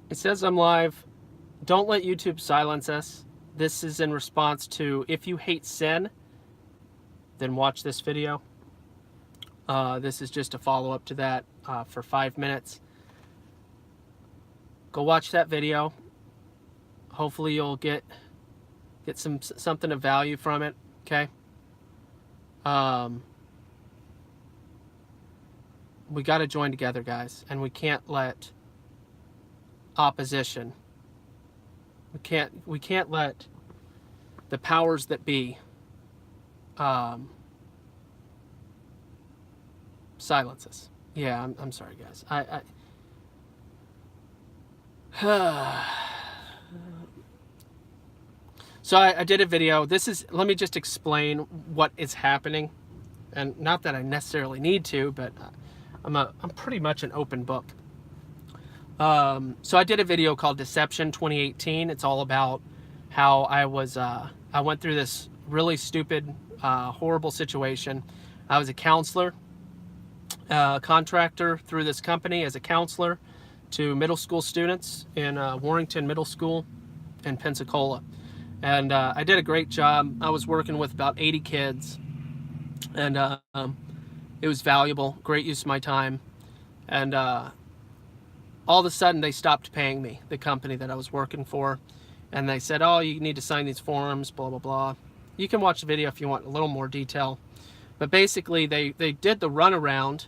It says I'm live. Don't let YouTube silence us. This is in response to, if you hate sin, then watch this video. This is just a follow-up to that for 5 minutes. Go watch that video. Hopefully you'll get something of value from it, okay? We got to join together, guys, and we can't let opposition, we can't let the powers that be silence us. Yeah, I'm sorry, guys. So I did a video. Let me just explain what is happening, and not that I necessarily need to, but I'm pretty much an open book. So I did a video called Deception 2018. It's all about how I went through this really stupid, horrible situation. I was a counselor, contractor through this company as a counselor to middle school students in Warrington Middle School in Pensacola. And I did a great job. I was working with about 80 kids, and it was valuable, great use of my time. And all of a sudden they stopped paying me, the company that I was working for. And they said, oh, you need to sign these forms, blah, blah, blah. You can watch the video if you want a little more detail. But basically they did the runaround,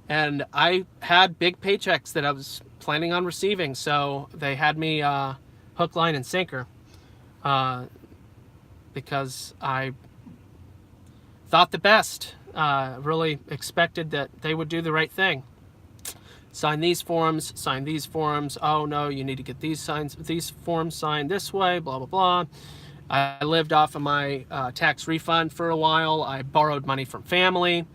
and I had big paychecks that I was planning on receiving. So they had me hook, line, and sinker because I thought the best, really expected that they would do the right thing. Sign these forms, sign these forms. Oh no, you need to get these forms signed this way, blah, blah, blah. I lived off of my tax refund for a while. I borrowed money from family.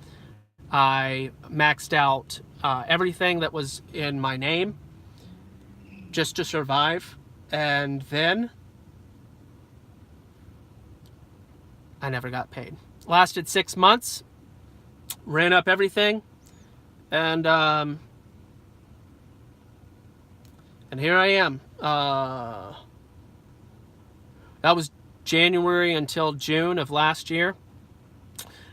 I maxed out everything that was in my name just to survive. And then I never got paid. Lasted 6 months, ran up everything, and here I am. That was January until June of last year.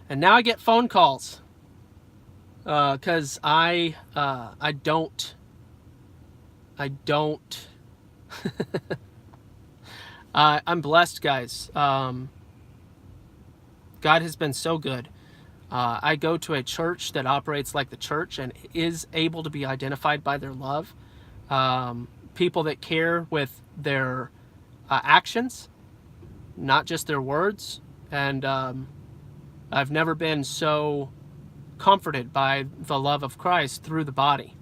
And now I get phone calls because I don't I'm blessed, guys. God has been so good. I go to a church that operates like the church and is able to be identified by their love. People that care with their actions, not just their words. And I've never been so comforted by the love of Christ through the body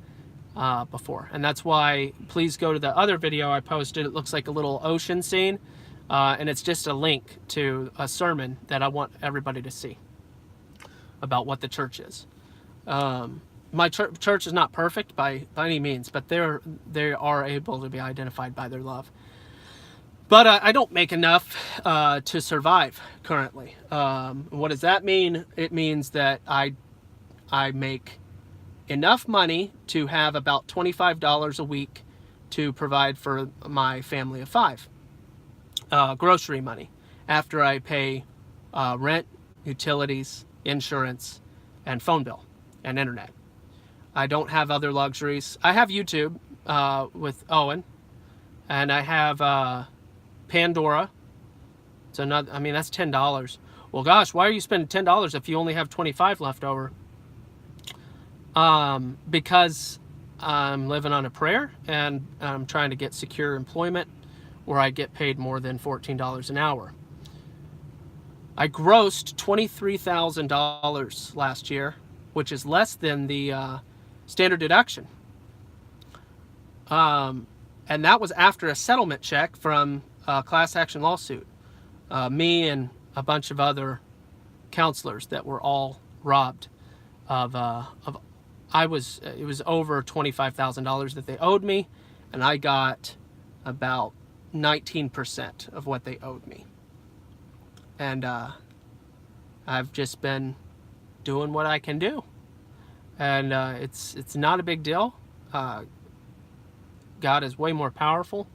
before. And that's why, please go to the other video I posted. It looks like a little ocean scene. And it's just a link to a sermon that I want everybody to see about what the church is. My church is not perfect by any means, but they are able to be identified by their love. But I don't make enough to survive currently. What does that mean? It means that I make enough money to have about $25 a week to provide for my family of 5. Grocery money after I pay rent, utilities, insurance, and phone bill and internet. I don't have other luxuries. I have YouTube with Owen, and I have Pandora. It's another. I mean, that's $10. Well, gosh, why are you spending $10 if you only have 25 left over? Because I'm living on a prayer, and I'm trying to get secure employment where I get paid more than $14 an hour. I grossed $23,000 last year, which is less than the standard deduction. And that was after a settlement check from a class action lawsuit. Me and a bunch of other counselors that were all robbed of it was over $25,000 that they owed me, and I got about 19% of what they owed me. And I've just been doing what I can do. And it's not a big deal. God is way more powerful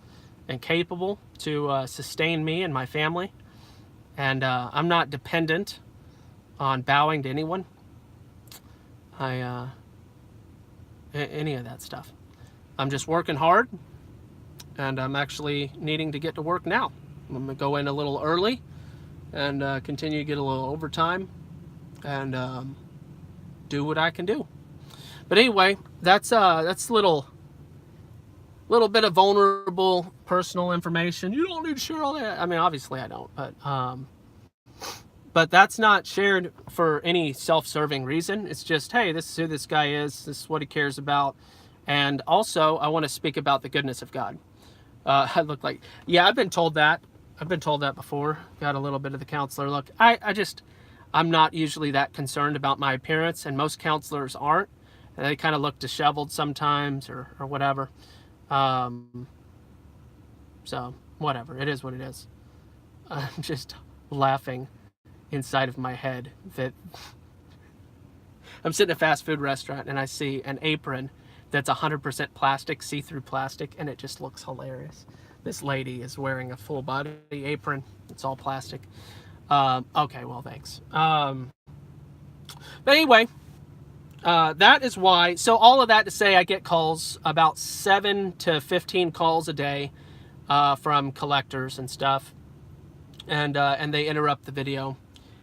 and capable to sustain me and my family. And I'm not dependent on bowing to anyone. Any of that stuff. I'm just working hard, and I'm actually needing to get to work now. I'm gonna go in a little early and continue to get a little overtime and do what I can do. But anyway, that's a little bit of vulnerable personal information. You don't need to share all that. I mean, obviously I don't, but that's not shared for any self-serving reason. It's just, hey, this is who this guy is. This is what he cares about. And also, I want to speak about the goodness of God. I look like, yeah, I've been told that. I've been told that before. Got a little bit of the counselor look. I'm not usually that concerned about my appearance, and most counselors aren't. And they kind of look disheveled sometimes or whatever. So, whatever. It is what it is. I'm just laughing inside of my head that I'm sitting at a fast food restaurant and I see an apron that's 100% plastic, see-through plastic, and it just looks hilarious. This lady is wearing a full body apron. It's all plastic. Okay, well, thanks. But anyway, that is why. So all of that to say, I get calls, about 7 to 15 calls a day from collectors and stuff, and they interrupt the video.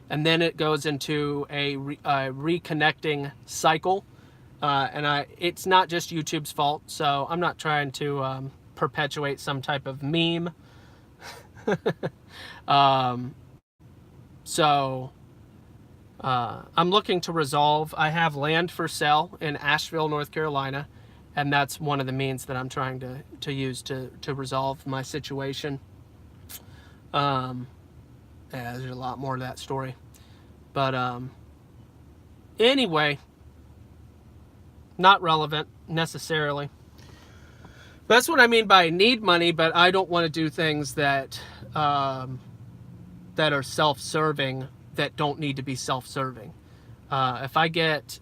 And then it goes into a reconnecting cycle. And it's not just YouTube's fault, so I'm not trying to perpetuate some type of meme. So I'm looking to resolve. I have land for sale in Asheville, North Carolina, and that's one of the means that I'm trying to use to resolve my situation. Yeah, there's a lot more to that story. But anyway, not relevant necessarily. That's what I mean by need money, but I don't want to do things that that are self-serving, that don't need to be self-serving. If I get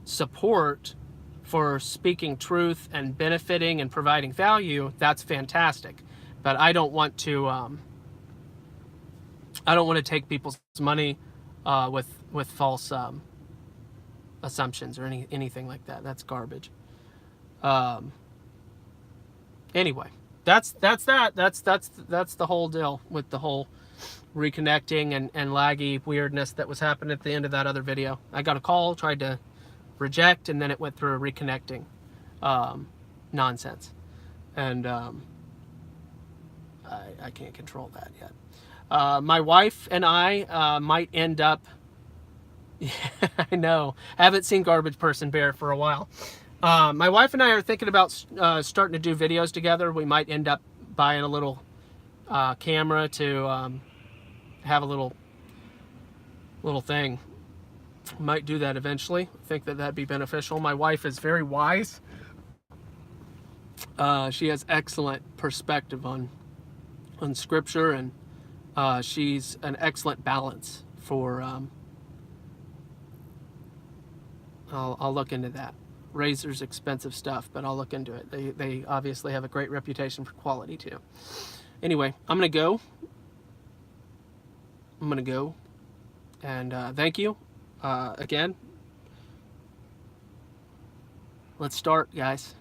support for speaking truth and benefiting and providing value, that's fantastic. But I don't want to take people's money with false assumptions or anything like that. That's garbage. Anyway, that's the whole deal with the whole reconnecting and laggy weirdness that was happening at the end of that other video. I got a call, tried to reject, and then it went through a reconnecting nonsense, and I can't control that yet. My wife and I might end up. Yeah, I know. I haven't seen Garbage Person Bear for a while. My wife and I are thinking about starting to do videos together. We might end up buying a little camera to have a little thing. Might do that eventually. I think that'd be beneficial. My wife is very wise. She has excellent perspective on scripture, and she's an excellent balance for I'll look into that. Razor's expensive stuff, but I'll look into it. They obviously have a great reputation for quality too. Anyway, I'm gonna go, and thank you again. Let's start, guys.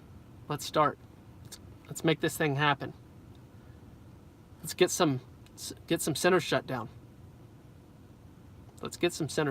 Let's start. Let's make this thing happen. Let's get some sinners shut down. Let's get some sinners